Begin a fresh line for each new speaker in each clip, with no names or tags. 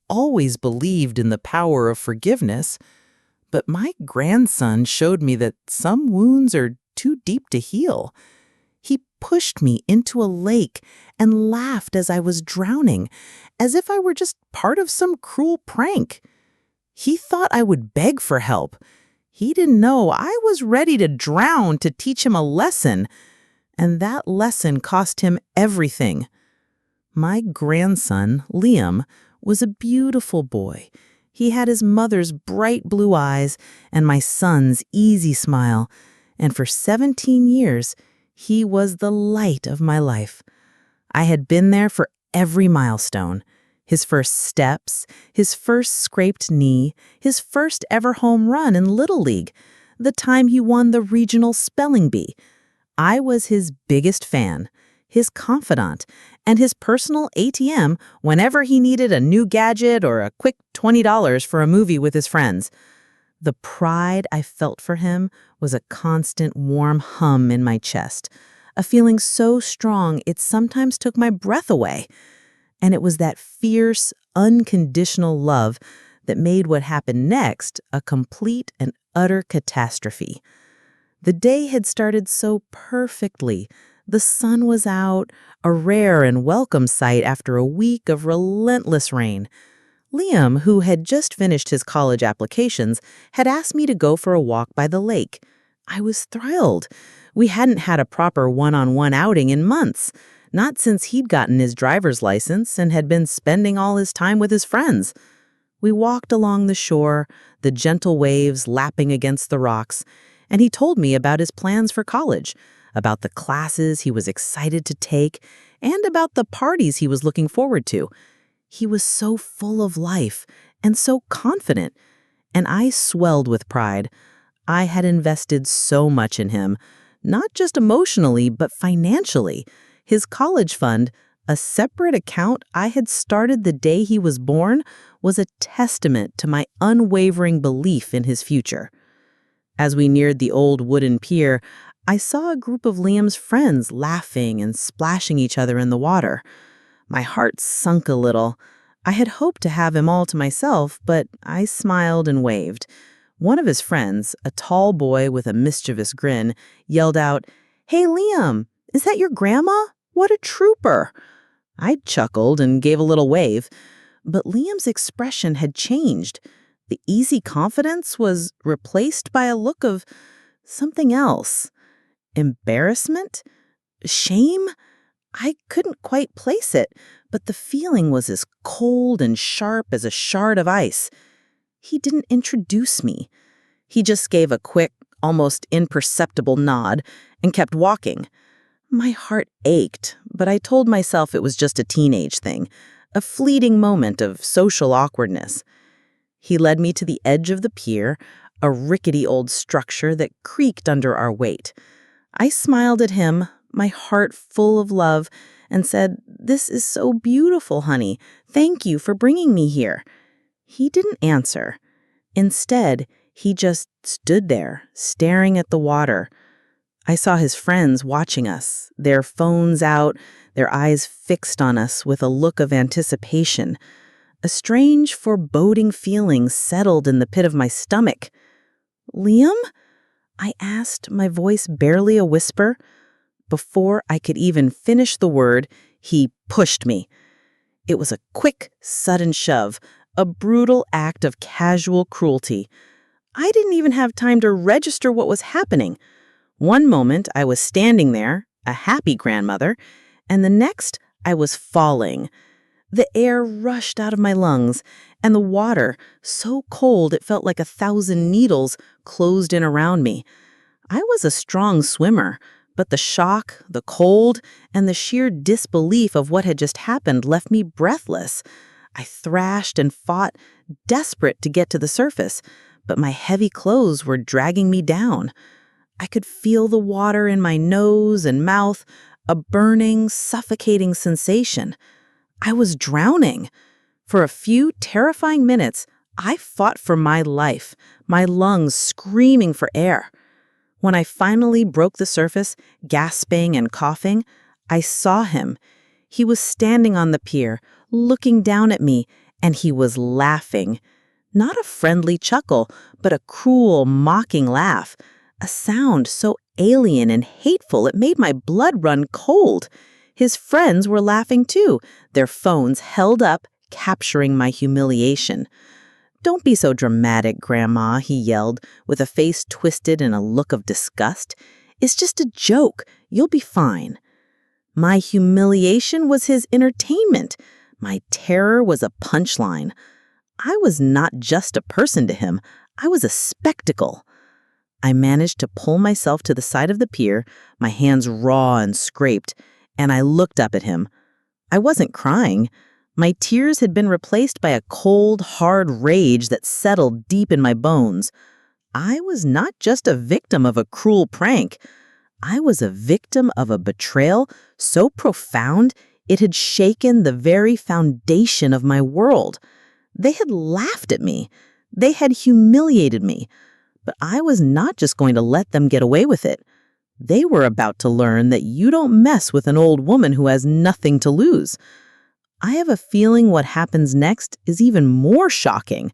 always believed in the power of forgiveness, but my grandson showed me that some wounds are too deep to heal. He pushed me into a lake and laughed as I was drowning, as if I were just part of some cruel prank. He thought I would beg for help. He didn't know I was ready to drown to teach him a lesson, and that lesson cost him everything. My grandson, Liam, was a beautiful boy. He had his mother's bright blue eyes and my son's easy smile, and for 17 years, he was the light of my life. I had been there for every milestone. His first steps, his first scraped knee, his first ever home run in Little League, the time he won the regional spelling bee. I was his biggest fan, his confidant, and his personal ATM whenever he needed a new gadget or a quick $20 for a movie with his friends. The pride I felt for him was a constant warm hum in my chest, a feeling so strong it sometimes took my breath away. And it was that fierce, unconditional love that made what happened next a complete and utter catastrophe. The day had started so perfectly. The sun was out, a rare and welcome sight after a week of relentless rain. Liam, who had just finished his college applications, had asked me to go for a walk by the lake. I was thrilled. We hadn't had a proper one-on-one outing in months. Not since he'd gotten his driver's license and had been spending all his time with his friends. We walked along the shore, the gentle waves lapping against the rocks, and he told me about his plans for college, about the classes he was excited to take, and about the parties he was looking forward to. He was so full of life and so confident, and I swelled with pride. I had invested so much in him, not just emotionally, but financially. His college fund, a separate account I had started the day he was born, was a testament to my unwavering belief in his future. As we neared the old wooden pier, I saw a group of Liam's friends laughing and splashing each other in the water. My heart sunk a little. I had hoped to have him all to myself, but I smiled and waved. One of his friends, a tall boy with a mischievous grin, yelled out, "Hey, Liam, is that your grandma? What a trooper!" I chuckled and gave a little wave, but Liam's expression had changed. The easy confidence was replaced by a look of something else. Embarrassment? Shame? I couldn't quite place it, but the feeling was as cold and sharp as a shard of ice. He didn't introduce me. He just gave a quick, almost imperceptible nod and kept walking. My heart ached, but I told myself it was just a teenage thing, a fleeting moment of social awkwardness. He led me to the edge of the pier, a rickety old structure that creaked under our weight. I smiled at him, my heart full of love, and said, "This is so beautiful, honey. Thank you for bringing me here." He didn't answer. Instead, he just stood there, staring at the water. I saw his friends watching us, their phones out, their eyes fixed on us with a look of anticipation. A strange, foreboding feeling settled in the pit of my stomach. "Liam?" I asked, my voice barely a whisper. Before I could even finish the word, he pushed me. It was a quick, sudden shove, a brutal act of casual cruelty. I didn't even have time to register what was happening. One moment, I was standing there, a happy grandmother, and the next, I was falling. The air rushed out of my lungs, and the water, so cold it felt like 1,000 needles, closed in around me. I was a strong swimmer, but the shock, the cold, and the sheer disbelief of what had just happened left me breathless. I thrashed and fought, desperate to get to the surface, but my heavy clothes were dragging me down. I could feel the water in my nose and mouth, a burning, suffocating sensation. I was drowning. For a few terrifying minutes, I fought for my life, my lungs screaming for air. When I finally broke the surface, gasping and coughing, I saw him. He was standing on the pier, looking down at me, And he was laughing. Not a friendly chuckle, but a cruel, mocking laugh. A sound so alien and hateful it made my blood run cold. His friends were laughing too, their phones held up, capturing my humiliation. "Don't be so dramatic, Grandma," he yelled, with a face twisted and a look of disgust. "It's just a joke. You'll be fine." My humiliation was his entertainment. My terror was a punchline. I was not just a person to him. I was a spectacle. I managed to pull myself to the side of the pier, my hands raw and scraped, and I looked up at him. I wasn't crying. My tears had been replaced by a cold, hard rage that settled deep in my bones. I was not just a victim of a cruel prank. I was a victim of a betrayal so profound it had shaken the very foundation of my world. They had laughed at me. They had humiliated me. But I was not just going to let them get away with it. They were about to learn that you don't mess with an old woman who has nothing to lose. I have a feeling what happens next is even more shocking.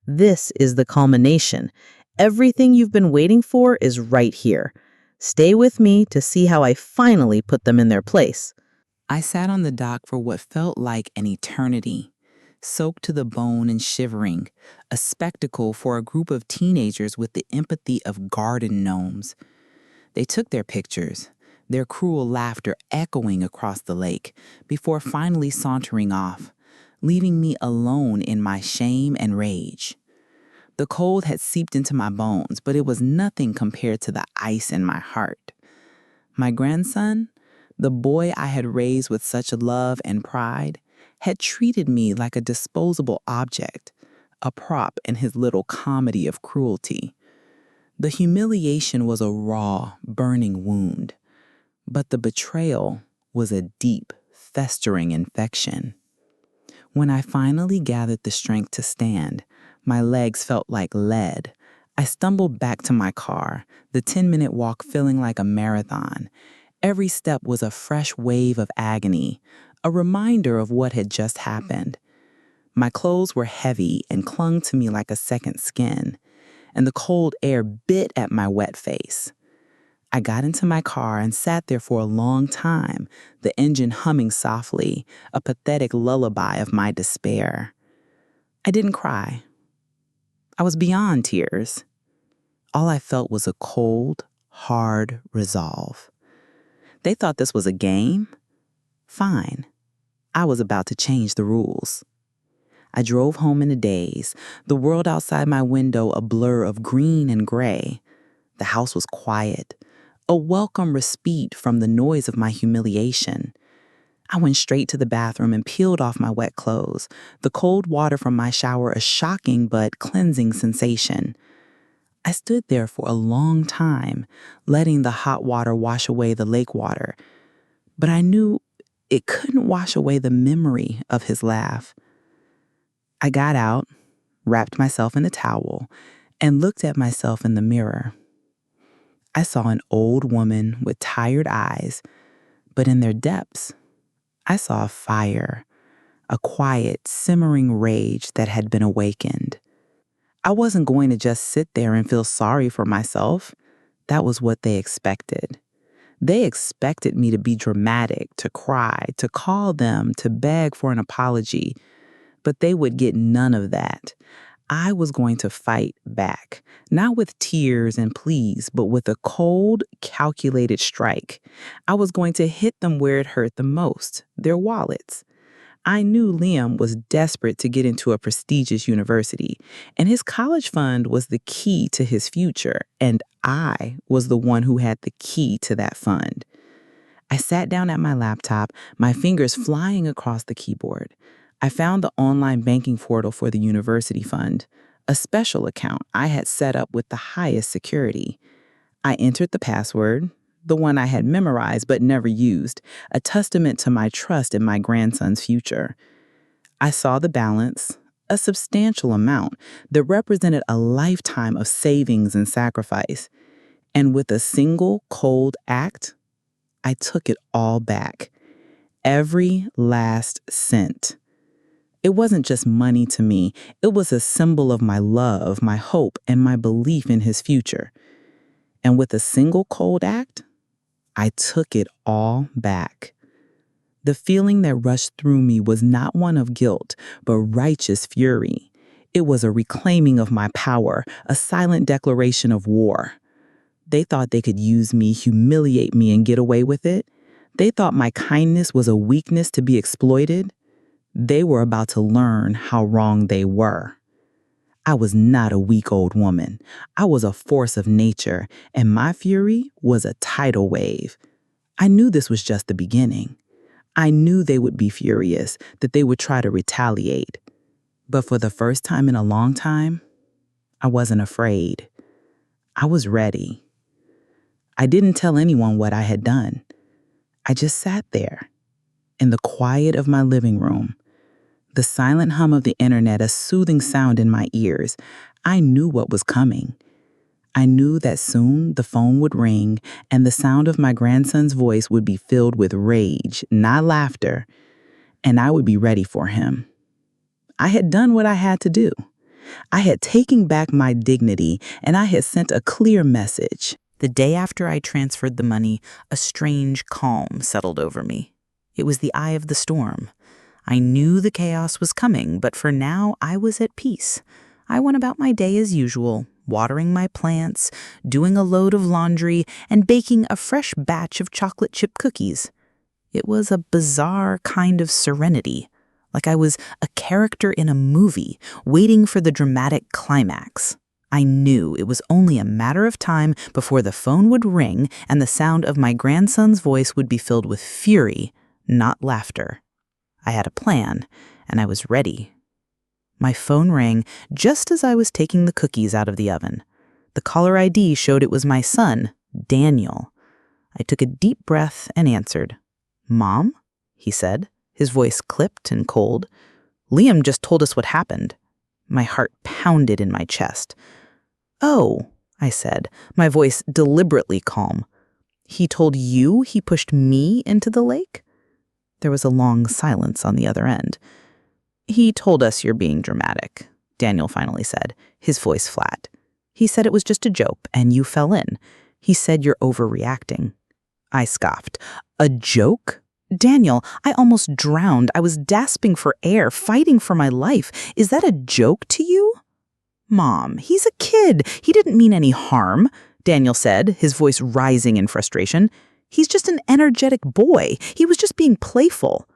This is the culmination. Everything you've been waiting for is right here. Stay with me to see how I finally put them in their place. I sat on the dock for what felt like an eternity, soaked to the bone and shivering, a spectacle for a group of teenagers with the empathy of garden gnomes. They took their pictures, their cruel laughter echoing across the lake, before finally sauntering off, leaving me alone in my shame and rage. The cold had seeped into my bones, but it was nothing compared to the ice in my heart. My grandson, the boy I had raised with such love and pride, had treated me like a disposable object, a prop in his little comedy of cruelty. The humiliation was a raw, burning wound, but the betrayal was a deep, festering infection. When I finally gathered the strength to stand, my legs felt like lead. I stumbled back to my car, the 10-minute walk feeling like a marathon. Every step was a fresh wave of agony, a reminder of what had just happened. My clothes were heavy and clung to me like a second skin, and the cold air bit at my wet face. I got into my car and sat there for a long time, the engine humming softly, a pathetic lullaby of my despair. I didn't cry. I was beyond tears. All I felt was a cold, hard resolve. They thought this was a game? Fine. I was about to change the rules. I drove home in a daze, the world outside my window a blur of green and gray. The house was quiet, a welcome respite from the noise of my humiliation. I went straight to the bathroom and peeled off my wet clothes, the cold water from my shower a shocking but cleansing sensation. I stood there for a long time, letting the hot water wash away the lake water, but I knew it couldn't wash away the memory of his laugh. I got out, wrapped myself in a towel, and looked at myself in the mirror. I saw an old woman with tired eyes, but in their depths, I saw a fire, a quiet, simmering rage that had been awakened. I wasn't going to just sit there and feel sorry for myself. That was what they expected. They expected me to be dramatic, to cry, to call them, to beg for an apology. But they would get none of that. I was going to fight back, not with tears and pleas, but with a cold, calculated strike. I was going to hit them where it hurt the most, their wallets. I knew Liam was desperate to get into a prestigious university, and his college fund was the key to his future, and I was the one who had the key to that fund. I sat down at my laptop, my fingers flying across the keyboard. I found the online banking portal for the university fund, a special account I had set up with the highest security. I entered the password, the one I had memorized but never used, a testament to my trust in my grandson's future. I saw the balance, a substantial amount that represented a lifetime of savings and sacrifice. And with a single cold act, I took it all back. Every last cent. It wasn't just money to me. It was a symbol of my love, my hope, and my belief in his future. And with a single cold act, I took it all back. The feeling that rushed through me was not one of guilt, but righteous fury. It was a reclaiming of my power, a silent declaration of war. They thought they could use me, humiliate me, and get away with it. They thought my kindness was a weakness to be exploited. They were about to learn how wrong they were. I was not a weak old woman. I was a force of nature, and my fury was a tidal wave. I knew this was just the beginning. I knew they would be furious, that they would try to retaliate. But for the first time in a long time, I wasn't afraid. I was ready. I didn't tell anyone what I had done. I just sat there, in the quiet of my living room, the silent hum of the internet a soothing sound in my ears. I knew what was coming. I knew that soon the phone would ring and the sound of my grandson's voice would be filled with rage, not laughter, and I would be ready for him. I had done what I had to do. I had taken back my dignity, and I had sent a clear message. The day after I transferred the money, a strange calm settled over me. It was the eye of the storm. I knew the chaos was coming, but for now I was at peace. I went about my day as usual, watering my plants, doing a load of laundry, and baking a fresh batch of chocolate chip cookies. It was a bizarre kind of serenity, like I was a character in a movie, waiting for the dramatic climax. I knew it was only a matter of time before the phone would ring and the sound of my grandson's voice would be filled with fury, not laughter. I had a plan, and I was ready. My phone rang just as I was taking the cookies out of the oven. The caller ID showed it was my son, Daniel. I took a deep breath and answered. "Mom?" he said, his voice clipped and cold. "Liam just told us what happened." My heart pounded in my chest. "Oh," I said, my voice deliberately calm. "He told you he pushed me into the lake?" There was a long silence on the other end. "He told us you're being dramatic," Daniel finally said, his voice flat. "He said it was just a joke and you fell in. He said you're overreacting." I scoffed. "A joke? Daniel, I almost drowned. I was gasping for air, fighting for my life. Is that a joke to you?" "Mom, he's a kid. He didn't mean any harm," Daniel said, his voice rising in frustration. "He's just an energetic boy. He was just being playful."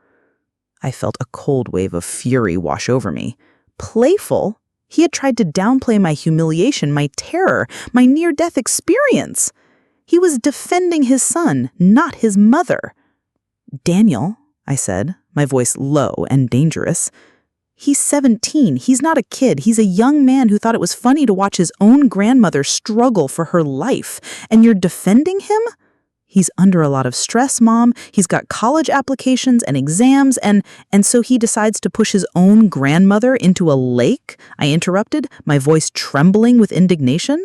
I felt a cold wave of fury wash over me. Playful? He had tried to downplay my humiliation, my terror, my near-death experience. He was defending his son, not his mother. "Daniel," I said, my voice low and dangerous. "He's 17. He's not a kid. He's a young man who thought it was funny to watch his own grandmother struggle for her life. And you're defending him? He's under a lot of stress, Mom. He's got college applications and exams, and so he decides to push his own grandmother into a lake?" I interrupted, my voice trembling with indignation.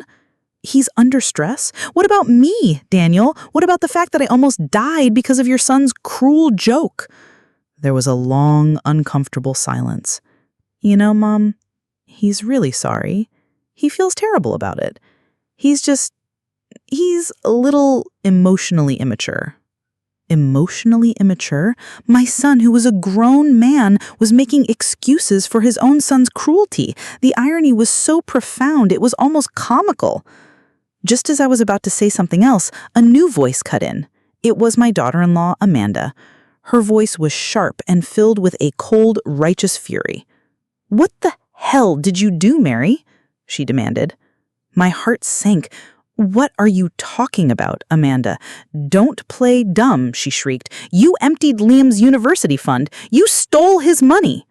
"He's under stress? What about me, Daniel? What about the fact that I almost died because of your son's cruel joke?" There was a long, uncomfortable silence. "You know, Mom, he's really sorry. He feels terrible about it. He's a little emotionally immature." Emotionally immature? My son, who was a grown man, was making excuses for his own son's cruelty. The irony was so profound, it was almost comical. Just as I was about to say something else, a new voice cut in. It was my daughter-in-law, Amanda. Her voice was sharp and filled with a cold, righteous fury. "What the hell did you do, Mary?" she demanded. My heart sank. "What are you talking about, Amanda? Don't play dumb," she shrieked. "You emptied Liam's university fund. You stole his money."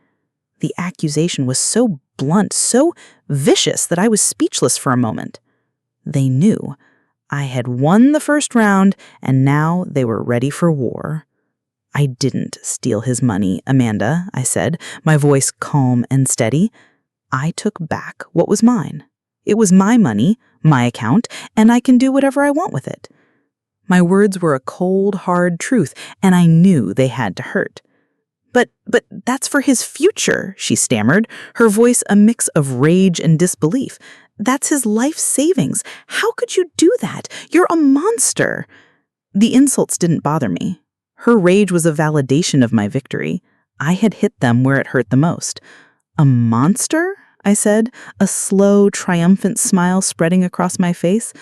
The accusation was so blunt, so vicious that I was speechless for a moment. They knew. I had won the first round, and now they were ready for war. "I didn't steal his money, Amanda," I said, my voice calm and steady. "I took back what was mine. It was my money, my account, and I can do whatever I want with it." My words were a cold, hard truth, and I knew they had to hurt. But that's for his future, she stammered, her voice a mix of rage and disbelief. That's his life savings. How could you do that? You're a monster. The insults didn't bother me. Her rage was a validation of my victory. I had hit them where it hurt the most. A monster? I said, a slow, triumphant smile spreading across my face.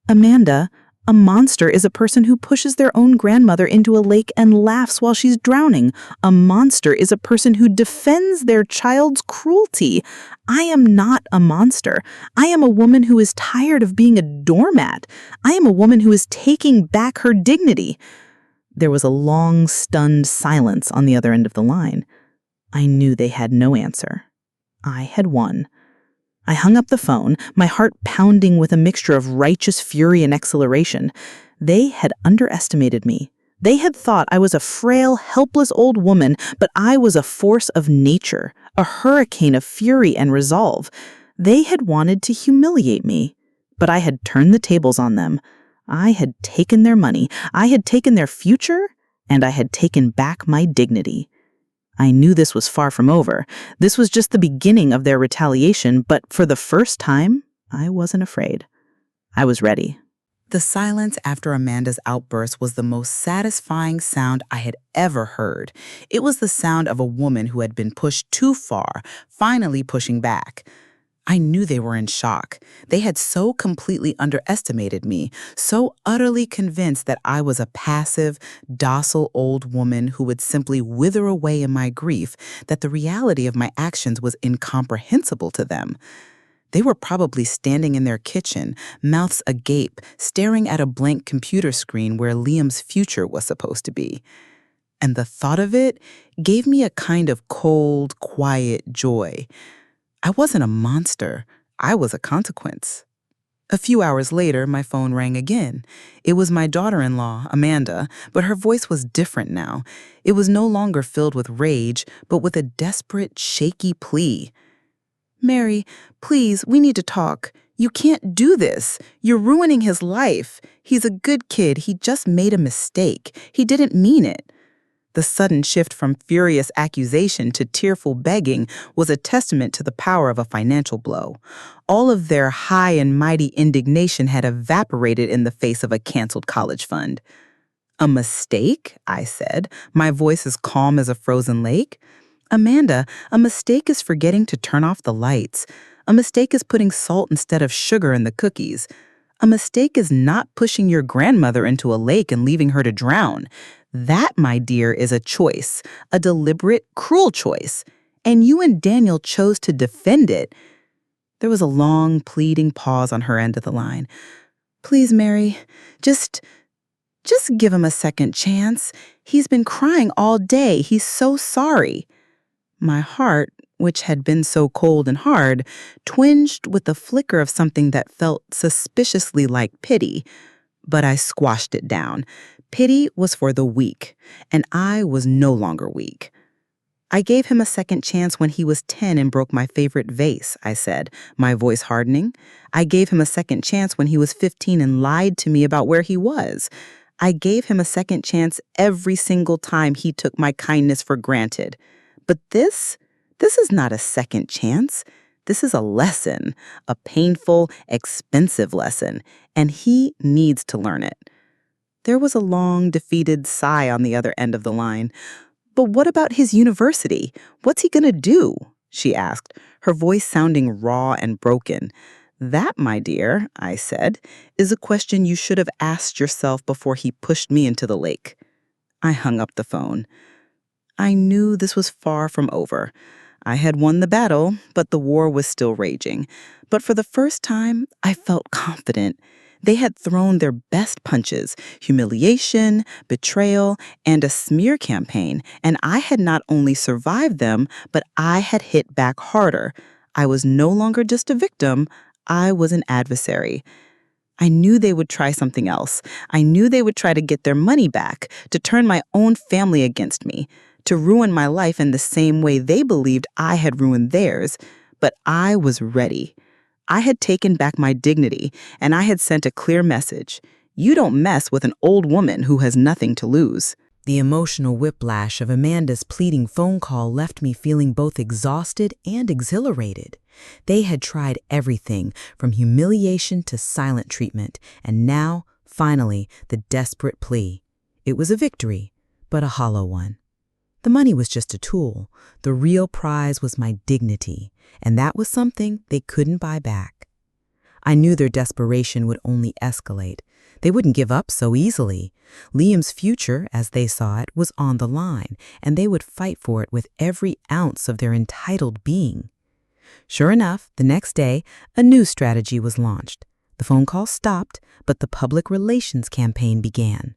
Amanda, a monster is a person who pushes their own grandmother into a lake and laughs while she's drowning. A monster is a person who defends their child's cruelty. I am not a monster. I am a woman who is tired of being a doormat. I am a woman who is taking back her dignity. There was a long, stunned silence on the other end of the line. I knew they had no answer. I had won. I hung up the phone, my heart pounding with a mixture of righteous fury and exhilaration. They had underestimated me. They had thought I was a frail, helpless old woman, but I was a force of nature, a hurricane of fury and resolve. They had wanted to humiliate me, but I had turned the tables on them. I had taken their money, I had taken their future, and I had taken back my dignity. I knew this was far from over. This was just the beginning of their retaliation, but for the first time, I wasn't afraid. I was ready. The silence after Amanda's outburst was the most satisfying sound I had ever heard. It was the sound of a woman who had been pushed too far, finally pushing back. I knew they were in shock. They had so completely underestimated me, so utterly convinced that I was a passive, docile old woman who would simply wither away in my grief, that the reality of my actions was incomprehensible to them. They were probably standing in their kitchen, mouths agape, staring at a blank computer screen where Liam's future was supposed to be. And the thought of it gave me a kind of cold, quiet joy. I wasn't a monster. I was a consequence. A few hours later, my phone rang again. It was my daughter-in-law, Amanda, but her voice was different now. It was no longer filled with rage, but with a desperate, shaky plea. "Mary, please, we need to talk. You can't do this. You're ruining his life. He's a good kid. He just made a mistake. He didn't mean it." The sudden shift from furious accusation to tearful begging was a testament to the power of a financial blow. All of their high and mighty indignation had evaporated in the face of a canceled college fund. "A mistake?" I said, my voice as calm as a frozen lake. "Amanda, a mistake is forgetting to turn off the lights. A mistake is putting salt instead of sugar in the cookies. A mistake is not pushing your grandmother into a lake and leaving her to drown. That, my dear, is a choice, a deliberate, cruel choice. And you and Daniel chose to defend it." There was a long, pleading pause on her end of the line. "Please, Mary, just give him a second chance. He's been crying all day. He's so sorry." My heart, which had been so cold and hard, twinged with the flicker of something that felt suspiciously like pity. But I squashed it down. Pity was for the weak, and I was no longer weak. "I gave him a second chance when he was 10 and broke my favorite vase," I said, my voice hardening. "I gave him a second chance when he was 15 and lied to me about where he was. I gave him a second chance every single time he took my kindness for granted. But this is not a second chance. This is a lesson, a painful, expensive lesson, and he needs to learn it." There was a long, defeated sigh on the other end of the line. "But what about his university? What's he going to do?" she asked, her voice sounding raw and broken. "That, my dear," I said, "is a question you should have asked yourself before he pushed me into the lake." I hung up the phone. I knew this was far from over. I had won the battle, but the war was still raging. But for the first time, I felt confident. They had thrown their best punches, humiliation, betrayal, and a smear campaign, and I had not only survived them, but I had hit back harder. I was no longer just a victim, I was an adversary. I knew they would try something else. I knew they would try to get their money back, to turn my own family against me, to ruin my life in the same way they believed I had ruined theirs. But I was ready. I had taken back my dignity, and I had sent a clear message. You don't mess with an old woman who has nothing to lose.
The emotional whiplash of Amanda's pleading phone call left me feeling both exhausted and exhilarated. They had tried everything, from humiliation to silent treatment, and now, finally, the desperate plea. It was a victory, but a hollow one. The money was just a tool. The real prize was my dignity, and that was something they couldn't buy back. I knew their desperation would only escalate. They wouldn't give up so easily. Liam's future, as they saw it, was on the line, and they would fight for it with every ounce of their entitled being. Sure enough, the next day, a new strategy was launched. The phone call stopped, but the public relations campaign began.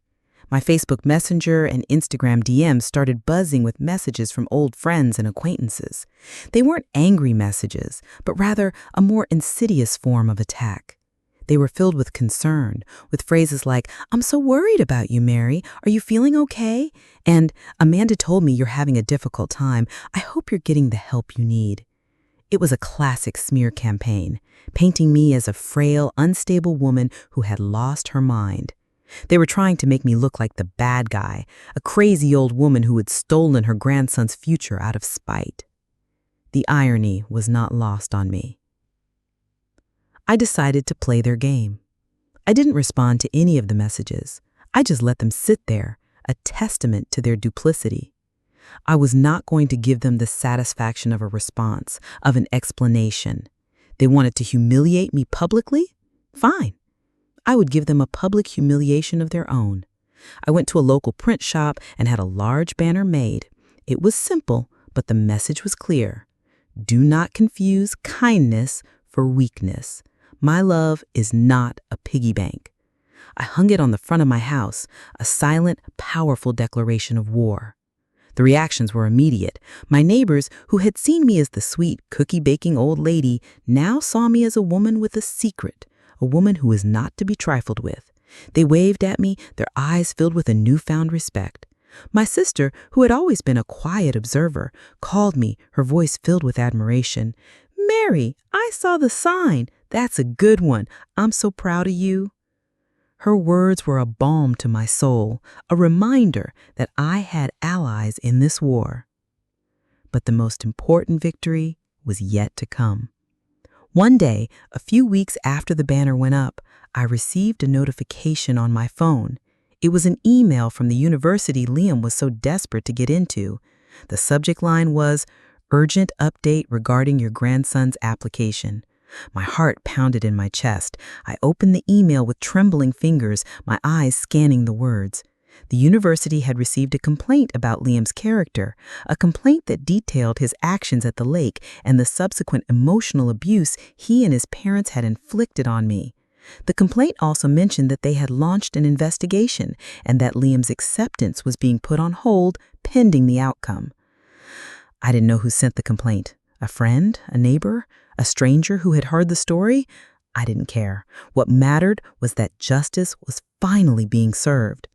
My Facebook Messenger and Instagram DMs started buzzing with messages from old friends and acquaintances. They weren't angry messages, but rather a more insidious form of attack. They were filled with concern, with phrases like, "I'm so worried about you, Mary. Are you feeling okay?" And, "Amanda told me you're having a difficult time. I hope you're getting the help you need." It was a classic smear campaign, painting me as a frail, unstable woman who had lost her mind. They were trying to make me look like the bad guy, a crazy old woman who had stolen her grandson's future out of spite. The irony was not lost on me. I decided to play their game. I didn't respond to any of the messages. I just let them sit there, a testament to their duplicity. I was not going to give them the satisfaction of a response, of an explanation. They wanted to humiliate me publicly? Fine. I would give them a public humiliation of their own. I went to a local print shop and had a large banner made. It was simple, but the message was clear. Do not confuse kindness for weakness. My love is not a piggy bank. I hung it on the front of my house, a silent, powerful declaration of war. The reactions were immediate. My neighbors, who had seen me as the sweet, cookie-baking old lady, now saw me as a woman with a secret, a woman who was not to be trifled with. They waved at me, their eyes filled with a newfound respect. My sister, who had always been a quiet observer, called me, her voice filled with admiration. "Mary, I saw the sign. That's a good one. I'm so proud of you." Her words were a balm to my soul, a reminder that I had allies in this war. But the most important victory was yet to come. One day, a few weeks after the banner went up, I received a notification on my phone. It was an email from the university Liam was so desperate to get into. The subject line was, "Urgent update regarding your grandson's application." My heart pounded in my chest. I opened the email with trembling fingers, my eyes scanning the words. The university had received a complaint about Liam's character, a complaint that detailed his actions at the lake and the subsequent emotional abuse he and his parents had inflicted on me. The complaint also mentioned that they had launched an investigation and that Liam's acceptance was being put on hold pending the outcome. I didn't know who sent the complaint. A friend? A neighbor? A stranger who had heard the story? I didn't care. What mattered was that justice was finally being served.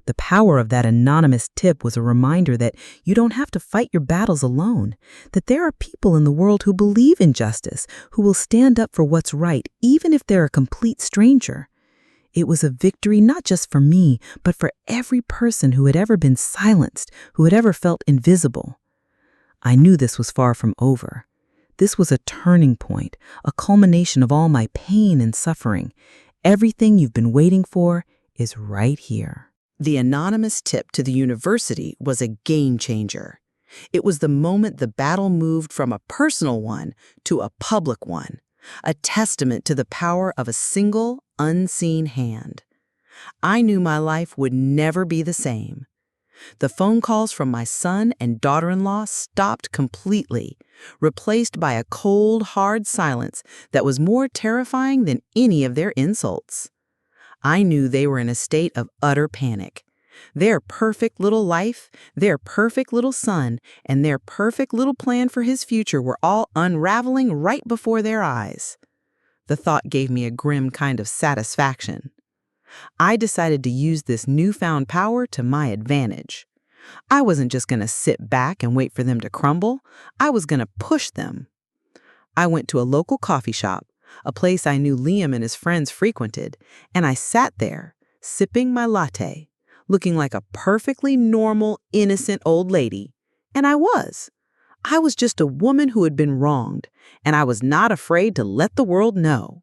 The power of that anonymous tip was a reminder that you don't have to fight your battles alone, that there are people in the world who believe in justice, who will stand up for what's right, even if they're a complete stranger. It was a victory not just for me, but for every person who had ever been silenced, who had ever felt invisible. I knew this was far from over. This was a turning point, a culmination of all my pain and suffering. Everything you've been waiting for is right here.
The anonymous tip to the university was a game changer. It was the moment the battle moved from a personal one to a public one, a testament to the power of a single, unseen hand. I knew my life would never be the same. The phone calls from my son and daughter-in-law stopped completely, replaced by a cold, hard silence that was more terrifying than any of their insults. I knew they were in a state of utter panic. Their perfect little life, their perfect little son, and their perfect little plan for his future were all unraveling right before their eyes. The thought gave me a grim kind of satisfaction. I decided to use this newfound power to my advantage. I wasn't just going to sit back and wait for them to crumble. I was going to push them. I went to a local coffee shop, a place I knew Liam and his friends frequented, and I sat there, sipping my latte,
looking like a perfectly normal, innocent old lady. And I was. I was just a woman who had been wronged, and I was not afraid to let the world know.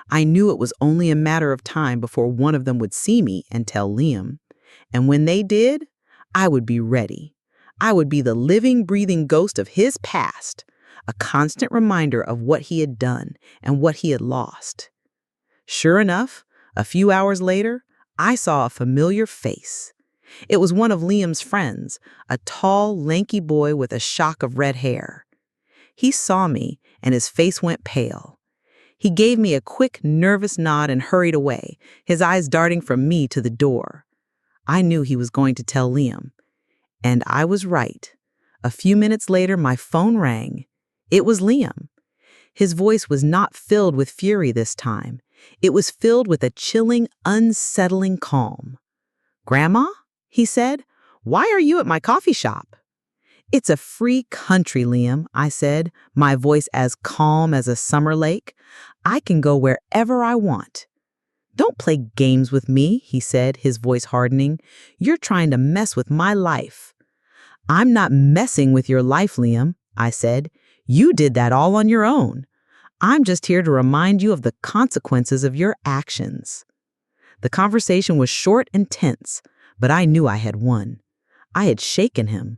I knew it was only a matter of time before one of them would see me and tell Liam. And when they did, I would be ready. I would be the living, breathing ghost of his past, a constant reminder of what he had done and what he had lost. Sure enough, a few hours later, I saw a familiar face. It was one of Liam's friends, a tall, lanky boy with a shock of red hair. He saw me, and his face went pale. He gave me a quick, nervous nod and hurried away, his eyes darting from me to the door. I knew he was going to tell Liam. And I was right. A few minutes later, my phone rang. It was Liam. His voice was not filled with fury this time. It was filled with a chilling, unsettling calm. "Grandma?" he said. "Why are you at my coffee shop?" "It's a free country, Liam," I said, my voice as calm as a summer lake. "I can go wherever I want." "Don't play games with me," he said, his voice hardening. "You're trying to mess with my life." "I'm not messing with your life, Liam," I said. "You did that all on your own. I'm just here to remind you of the consequences of your actions." The conversation was short and tense, but I knew I had won. I had shaken him.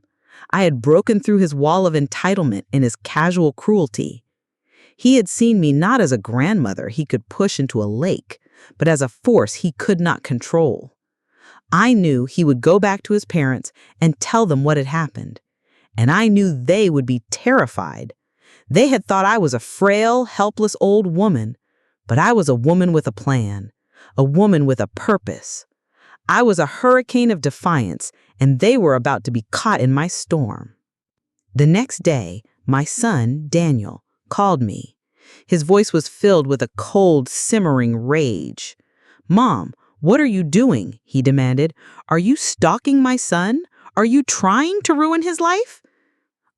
I had broken through his wall of entitlement and his casual cruelty. He had seen me not as a grandmother he could push into a lake, but as a force he could not control. I knew he would go back to his parents and tell them what had happened. And I knew they would be terrified. They had thought I was a frail, helpless old woman, but I was a woman with a plan, a woman with a purpose. I was a hurricane of defiance, and they were about to be caught in my storm. The next day, my son, Daniel, called me. His voice was filled with a cold, simmering rage. "Mom, what are you doing?" he demanded. "Are you stalking my son? Are you trying to ruin his life?"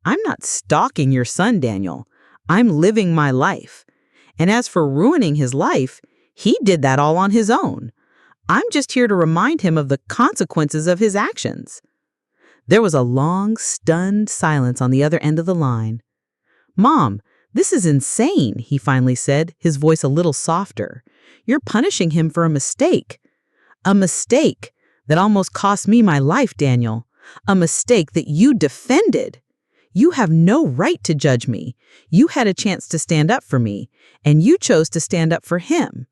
"I'm not stalking your son, Daniel. I'm living my life. And as for ruining his life, he did that all on his own. I'm just here to remind him of the consequences of his actions." There was a long, stunned silence on the other end of the line. "Mom, this is insane," he finally said, his voice a little softer. "You're punishing him for a mistake. A mistake that almost cost me my life, Daniel. A mistake that you defended. You have no right to judge me. You had a chance to stand up for me, and you chose to stand up for him.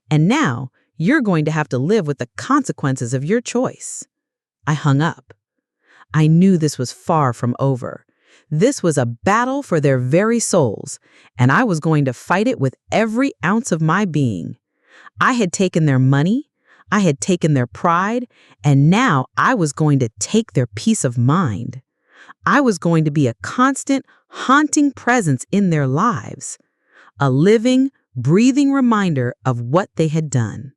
And now you're going to have to live with the consequences of your choice." I hung up. I knew this was far from over. This was a battle for their very souls, and I was going to fight it with every ounce of my being. I had taken their money, I had taken their pride, and now I was going to take their peace of mind. I was going to be a constant, haunting presence in their lives, a living, breathing reminder of what they had done.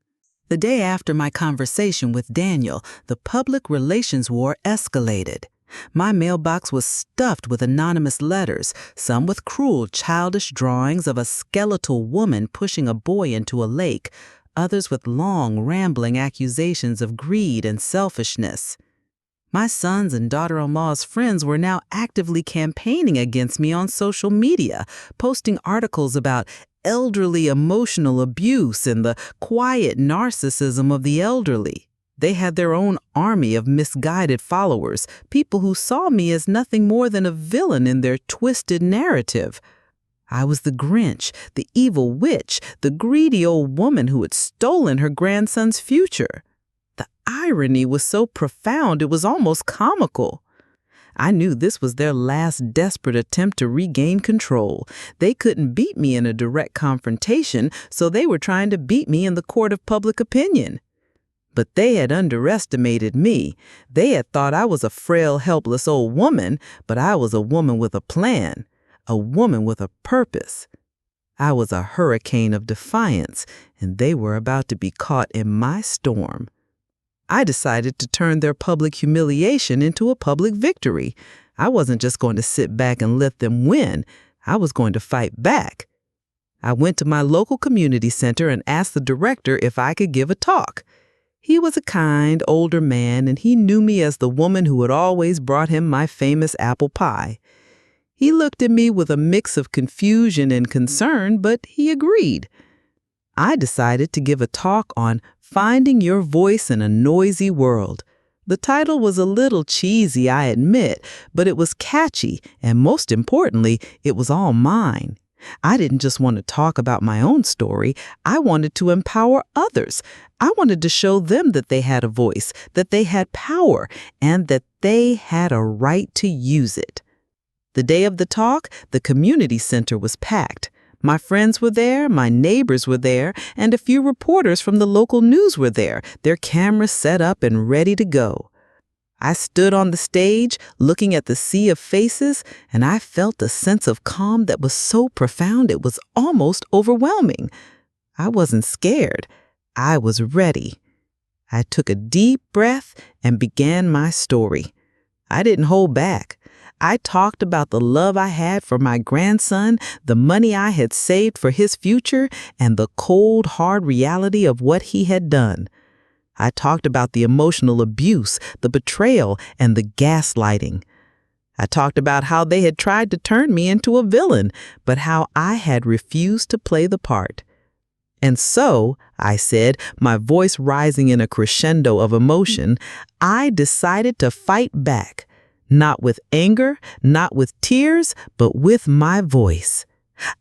The day after my conversation with Daniel, the public relations war escalated. My mailbox was stuffed with anonymous letters, some with cruel, childish drawings of a skeletal woman pushing a boy into a lake, others with long, rambling accusations of greed and selfishness. My son's and daughter-in-law's friends were now actively campaigning against me on social media, posting articles about elderly emotional abuse and the quiet narcissism of the elderly. They had their own army of misguided followers, people who saw me as nothing more than a villain in their twisted narrative. I was the Grinch, the evil witch, the greedy old woman who had stolen her grandson's future. The irony was so profound it was almost comical. I knew this was their last desperate attempt to regain control. They couldn't beat me in a direct confrontation, so they were trying to beat me in the court of public opinion. But they had underestimated me. They had thought I was a frail, helpless old woman, but I was a woman with a plan, a woman with a purpose. I was a hurricane of defiance, and they were about to be caught in my storm. I decided to turn their public humiliation into a public victory. I wasn't just going to sit back and let them win. I was going to fight back. I went to my local community center and asked the director if I could give a talk.
He was a kind, older man, and he knew me as the woman who had always brought him my famous apple pie. He looked at me with a mix of confusion and concern, but he agreed. I decided to give a talk on finding your voice in a noisy world. The title was a little cheesy, I admit, but it was catchy, and most importantly, it was all mine. I didn't just want to talk about my own story. I wanted to empower others. I wanted to show them that they had a voice, that they had power, and that they had a right to use it. The day of the talk, the community center was packed. My friends were there, my neighbors were there, and a few reporters from the local news were there, their cameras set up and ready to go. I stood on the stage, looking at the sea of faces, and I felt a sense of calm that was so profound it was almost overwhelming. I wasn't scared. I was ready. I took a deep breath and began my story. I didn't hold back. I talked about the love I had for my grandson, the money I had saved for his future, and the cold, hard reality of what he had done. I talked about the emotional abuse, the betrayal, and the gaslighting. I talked about how they had tried to turn me into a villain, but how I had refused to play the part. And so, I said, my voice rising in a crescendo of emotion, I decided to fight back. Not with anger, not with tears, but with my voice.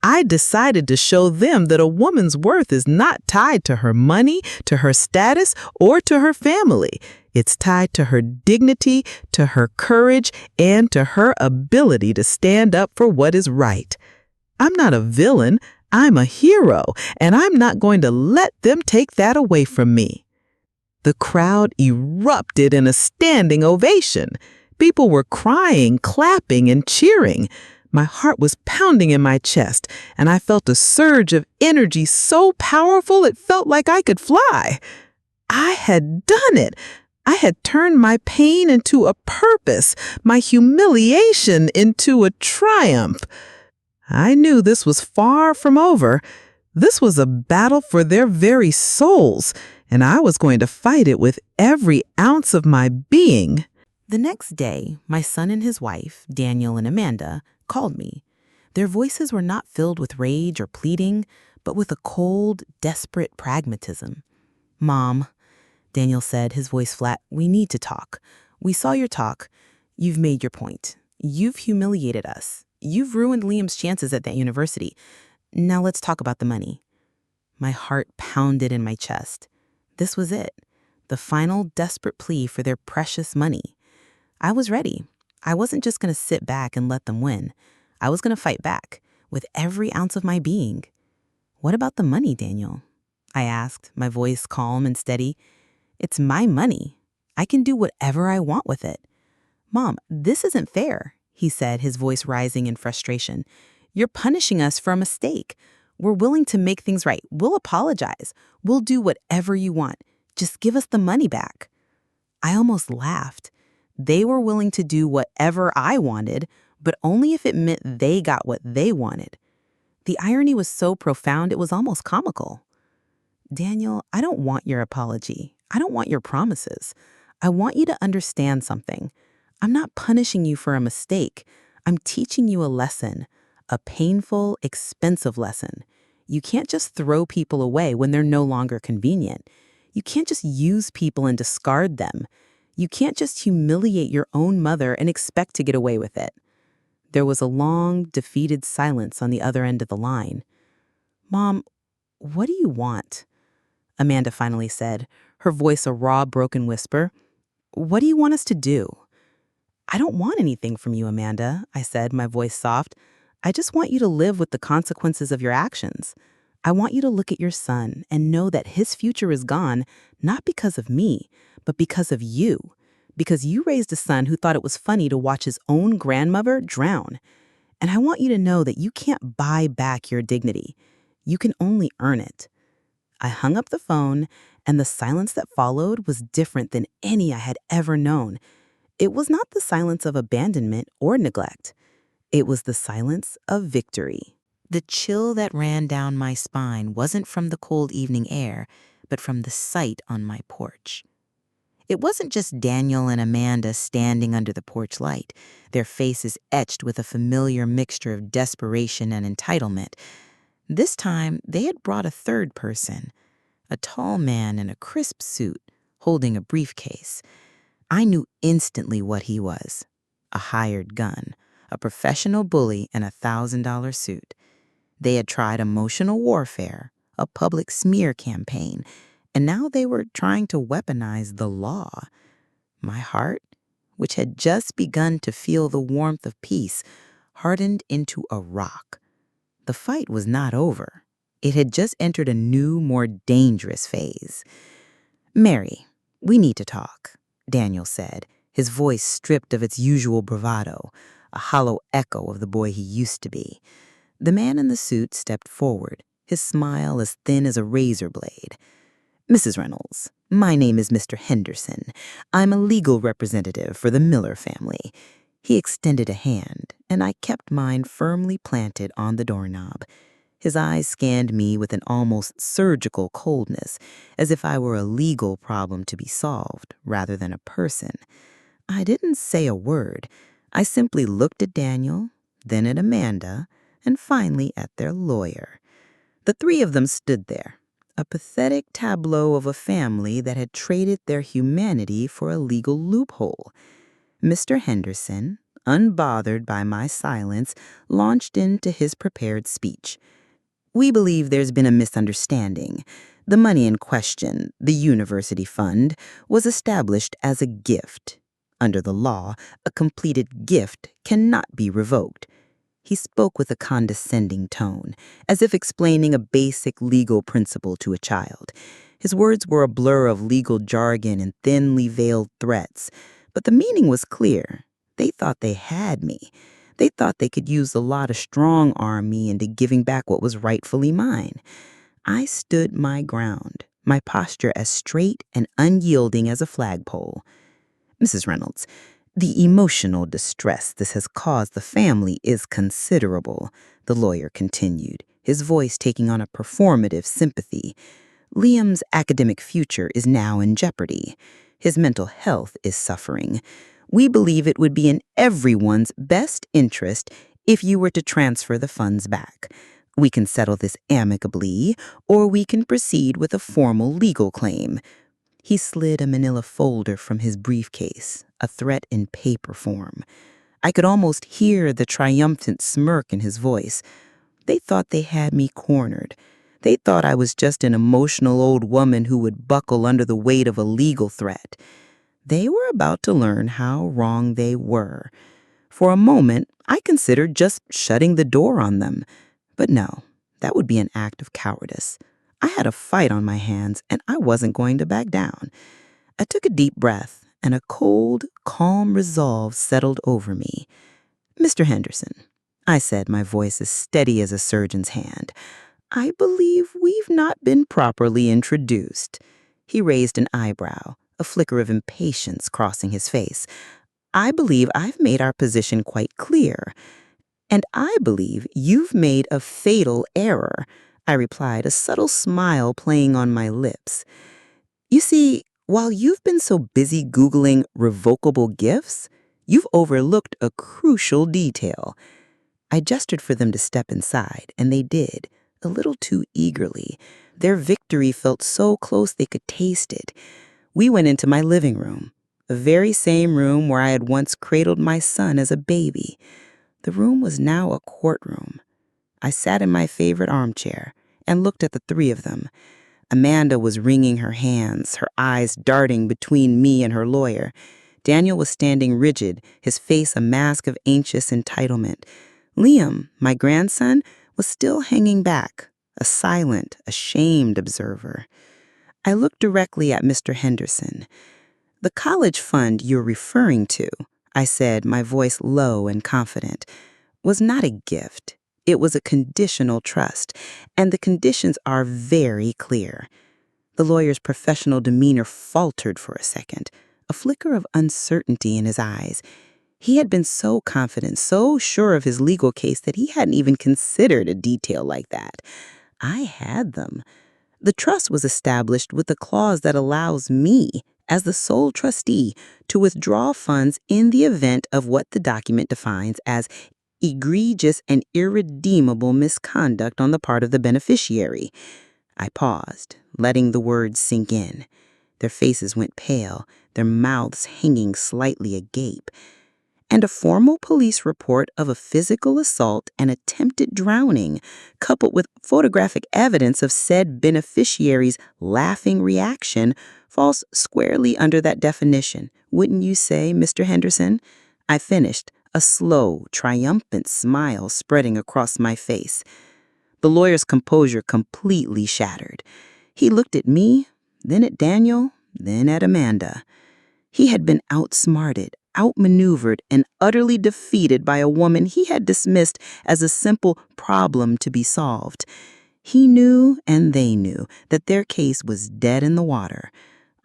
I decided to show them that a woman's worth is not tied to her money, to her status, or to her family. It's tied to her dignity, to her courage, and to her ability to stand up for what is right. I'm not a villain, I'm a hero, and I'm not going to let them take that away from me. The crowd erupted in a standing ovation. People were crying, clapping, and cheering. My heart was pounding in my chest, and I felt a surge of energy so powerful it felt like I could fly. I had done it. I had turned my pain into a purpose, my humiliation into a triumph. I knew this was far from over. This was a battle for their very souls, and I was going to fight it with every ounce of my being.
The next day, my son and his wife, Daniel and Amanda, called me. Their voices were not filled with rage or pleading, but with a cold, desperate pragmatism. "Mom," Daniel said, his voice flat, "we need to talk. We saw your talk. You've made your point. You've humiliated us. You've ruined Liam's chances at that university. Now let's talk about the money." My heart pounded in my chest. This was it, the final desperate plea for their precious money. I was ready. I wasn't just going to sit back and let them win. I was going to fight back with every ounce of my being. "What about the money, Daniel?" I asked, my voice calm and steady. "It's my money. I can do whatever I want with it." "Mom, this isn't fair," he said, his voice rising in frustration. "You're punishing us for a mistake. We're willing to make things right. We'll apologize. We'll do whatever you want. Just give us the money back." I almost laughed. They were willing to do whatever I wanted, but only if it meant they got what they wanted. The irony was so profound it was almost comical. "Daniel, I don't want your apology. I don't want your promises. I want you to understand something. I'm not punishing you for a mistake. I'm teaching you a lesson, a painful, expensive lesson. You can't just throw people away when they're no longer convenient. You can't just use people and discard them. You can't just humiliate your own mother and expect to get away with it." There was a long, defeated silence on the other end of the line. "Mom, what do you want?" Amanda finally said, her voice a raw, broken whisper. "What do you want us to do?" "I don't want anything from you, Amanda," I said, my voice soft. "I just want you to live with the consequences of your actions. I want you to look at your son and know that his future is gone, not because of me, but because of you. Because you raised a son who thought it was funny to watch his own grandmother drown. And I want you to know that you can't buy back your dignity. You can only earn it." I hung up the phone, and the silence that followed was different than any I had ever known. It was not the silence of abandonment or neglect. It was the silence of victory. The chill that ran down my spine wasn't from the cold evening air, but from the sight on my porch. It wasn't just Daniel and Amanda standing under the porch light, their faces etched with a familiar mixture of desperation and entitlement. This time, they had brought a third person, a tall man in a crisp suit, holding a briefcase. I knew instantly what he was: a hired gun, a professional bully in a $1,000 suit. They had tried emotional warfare, a public smear campaign, and now they were trying to weaponize the law. My heart, which had just begun to feel the warmth of peace, hardened into a rock. The fight was not over. It had just entered a new, more dangerous phase. "Mary, we need to talk," Daniel said, his voice stripped of its usual bravado, a hollow echo of the boy he used to be. The man in the suit stepped forward, his smile as thin as a razor blade. "Mrs. Reynolds, my name is Mr. Henderson. I'm a legal representative for the Miller family." He extended a hand, and I kept mine firmly planted on the doorknob. His eyes scanned me with an almost surgical coldness, as if I were a legal problem to be solved rather than a person. I didn't say a word. I simply looked at Daniel, then at Amanda, and finally at their lawyer. The three of them stood there, a pathetic tableau of a family that had traded their humanity for a legal loophole. Mr. Henderson, unbothered by my silence, launched into his prepared speech. "We believe there's been a misunderstanding. The money in question, the university fund, was established as a gift. Under the law, a completed gift cannot be revoked." He spoke with a condescending tone, as if explaining a basic legal principle to a child. His words were a blur of legal jargon and thinly veiled threats, but the meaning was clear. They thought they had me. They thought they could use the law to strong-arm me into giving back what was rightfully mine. I stood my ground, my posture as straight and unyielding as a flagpole. "Mrs. Reynolds, the emotional distress this has caused the family is considerable," the lawyer continued, his voice taking on a performative sympathy. "Liam's academic future is now in jeopardy. His mental health is suffering. We believe it would be in everyone's best interest if you were to transfer the funds back. We can settle this amicably, or we can proceed with a formal legal claim." He slid a manila folder from his briefcase, a threat in paper form. I could almost hear the triumphant smirk in his voice. They thought they had me cornered. They thought I was just an emotional old woman who would buckle under the weight of a legal threat. They were about to learn how wrong they were. For a moment, I considered just shutting the door on them. But no, that would be an act of cowardice. I had a fight on my hands, and I wasn't going to back down. I took a deep breath, and a cold, calm resolve settled over me. "Mr. Henderson," I said, my voice as steady as a surgeon's hand, "I believe we've not been properly introduced." He raised an eyebrow, a flicker of impatience crossing his face. "I believe I've made our position quite clear. And I believe you've made a fatal error," I replied, a subtle smile playing on my lips. "You see, while you've been so busy Googling revocable gifts, you've overlooked a crucial detail." I gestured for them to step inside, and they did, a little too eagerly. Their victory felt so close they could taste it. We went into my living room, the very same room where I had once cradled my son as a baby. The room was now a courtroom. I sat in my favorite armchair and looked at the three of them. Amanda was wringing her hands, her eyes darting between me and her lawyer. Daniel was standing rigid, his face a mask of anxious entitlement. Liam, my grandson, was still hanging back, a silent, ashamed observer. I looked directly at Mr. Henderson. "The college fund you're referring to," I said, my voice low and confident, "was not a gift. It was a conditional trust, and the conditions are very clear." The lawyer's professional demeanor faltered for a second, a flicker of uncertainty in his eyes. He had been so confident, so sure of his legal case that he hadn't even considered a detail like that. I had them. The trust was established with a clause that allows me, as the sole trustee, to withdraw funds in the event of what the document defines as egregious and irredeemable misconduct on the part of the beneficiary. I paused, letting the words sink in. Their faces went pale, their mouths hanging slightly agape. And a formal police report of a physical assault and attempted drowning, coupled with photographic evidence of said beneficiary's laughing reaction, falls squarely under that definition, wouldn't you say, Mr. Henderson? I finished, a slow, triumphant smile spreading across my face. The lawyer's composure completely shattered. He looked at me, then at Daniel, then at Amanda. He had been outsmarted, outmaneuvered, and utterly defeated by a woman he had dismissed as a simple problem to be solved. He knew, and they knew, that their case was dead in the water.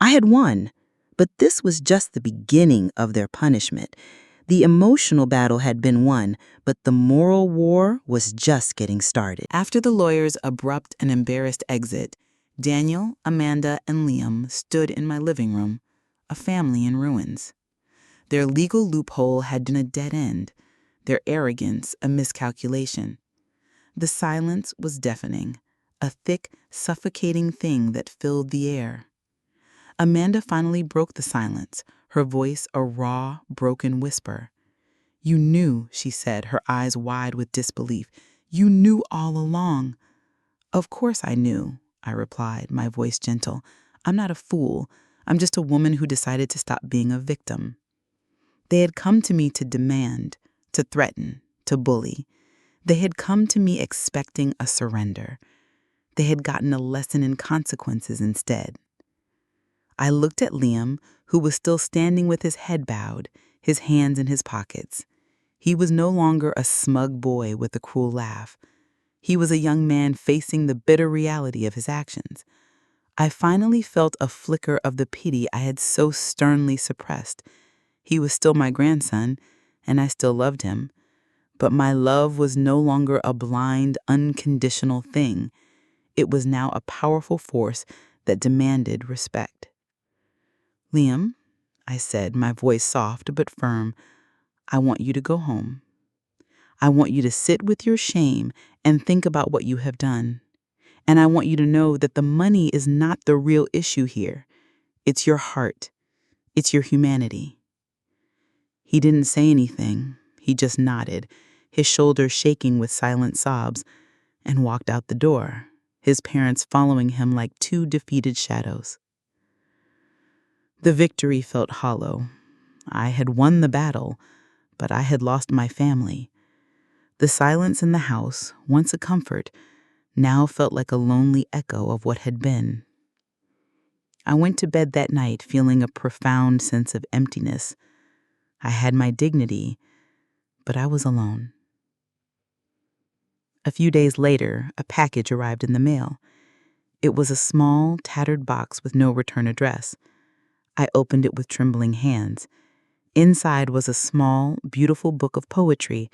I had won, but this was just the beginning of their punishment. The emotional battle had been won, but the moral war was just getting started.
After the lawyer's abrupt and embarrassed exit, Daniel, Amanda, and Liam stood in my living room, a family in ruins. Their legal loophole had been a dead end, their arrogance a miscalculation. The silence was deafening, a thick, suffocating thing that filled the air. Amanda finally broke the silence, her voice a raw, broken whisper. "You knew," she said, her eyes wide with disbelief. "You knew all along." "Of course I knew," I replied, my voice gentle. "I'm not a fool. I'm just a woman who decided to stop being a victim." They had come to me to demand, to threaten, to bully. They had come to me expecting a surrender. They had gotten a lesson in consequences instead. I looked at Liam, who was still standing with his head bowed, his hands in his pockets. He was no longer a smug boy with a cruel laugh. He was a young man facing the bitter reality of his actions. I finally felt a flicker of the pity I had so sternly suppressed. He was still my grandson, and I still loved him. But my love was no longer a blind, unconditional thing. It was now a powerful force that demanded respect. "Liam," I said, my voice soft but firm, "I want you to go home. I want you to sit with your shame and think about what you have done. And I want you to know that the money is not the real issue here. It's your heart. It's your humanity." He didn't say anything. He just nodded, his shoulders shaking with silent sobs, and walked out the door, his parents following him like two defeated shadows. The victory felt hollow. I had won the battle, but I had lost my family. The silence in the house, once a comfort, now felt like a lonely echo of what had been. I went to bed that night feeling a profound sense of emptiness. I had my dignity, but I was alone. A few days later, a package arrived in the mail. It was a small, tattered box with no return address. I opened it with trembling hands. Inside was a small, beautiful book of poetry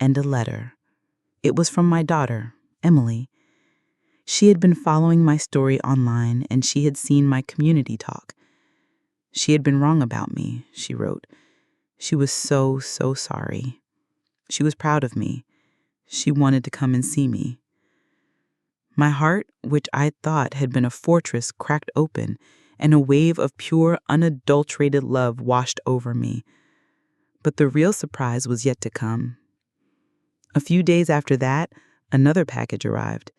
and a letter. It was from my daughter, Emily. She had been following my story online, and she had seen my community talk. She had been wrong about me, she wrote. She was so sorry. She was proud of me. She wanted to come and see me. My heart, which I thought had been a fortress, cracked open, and a wave of pure, unadulterated love washed over me. But the real surprise was yet to come. A few days after that, another package arrived.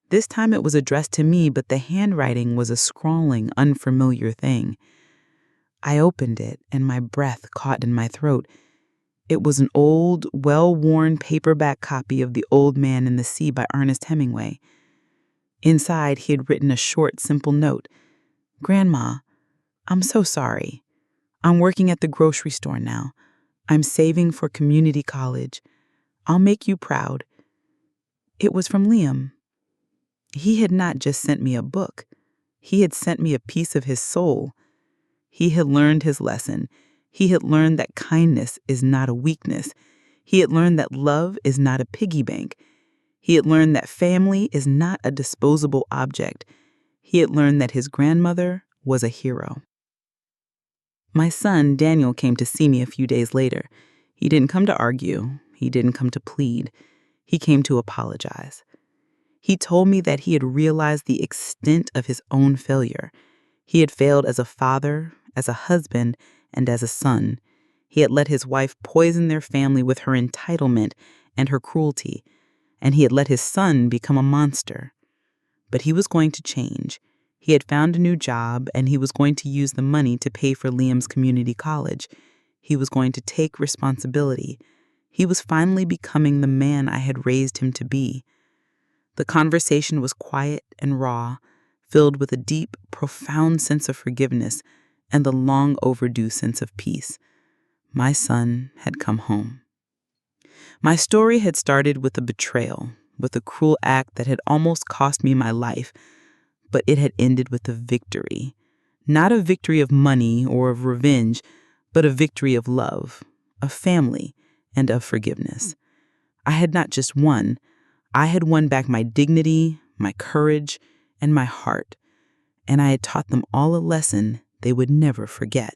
This time it was addressed to me, but the handwriting was a scrawling, unfamiliar thing. I opened it, and my breath caught in my throat. It was an old, well-worn paperback copy of The Old Man and the Sea by Ernest Hemingway. Inside, he had written a short, simple note. "Grandma, I'm so sorry. I'm working at the grocery store now. I'm saving for community college. I'll make you proud." It was from Liam. He had not just sent me a book. He had sent me a piece of his soul. He had learned his lesson. He had learned that kindness is not a weakness. He had learned that love is not a piggy bank. He had learned that family is not a disposable object. He had learned that
he had learned that his grandmother was a hero. My son, Daniel, came to see me a few days later. He didn't come to argue. He didn't come to plead. He came to apologize. He told me that he had realized the extent of his own failure. He had failed as a father, as a husband, and as a son. He had let his wife poison their family with her entitlement and her cruelty, and he had let his son become a monster. But he was going to change. He had found a new job, and he was going to use the money to pay for Liam's community college. He was going to take responsibility. He was finally becoming the man I had raised him to be. The conversation was quiet and raw, filled with a deep, profound sense of forgiveness and the long overdue sense of peace. My son had come home. My story had started with a betrayal, with a cruel act that had almost cost me my life, but it had ended with a victory. Not a victory of money or of revenge, but a victory of love, of family, and of forgiveness. I had not just won. I had won back my dignity, my courage, and my heart, and I had taught them all a lesson they would never forget.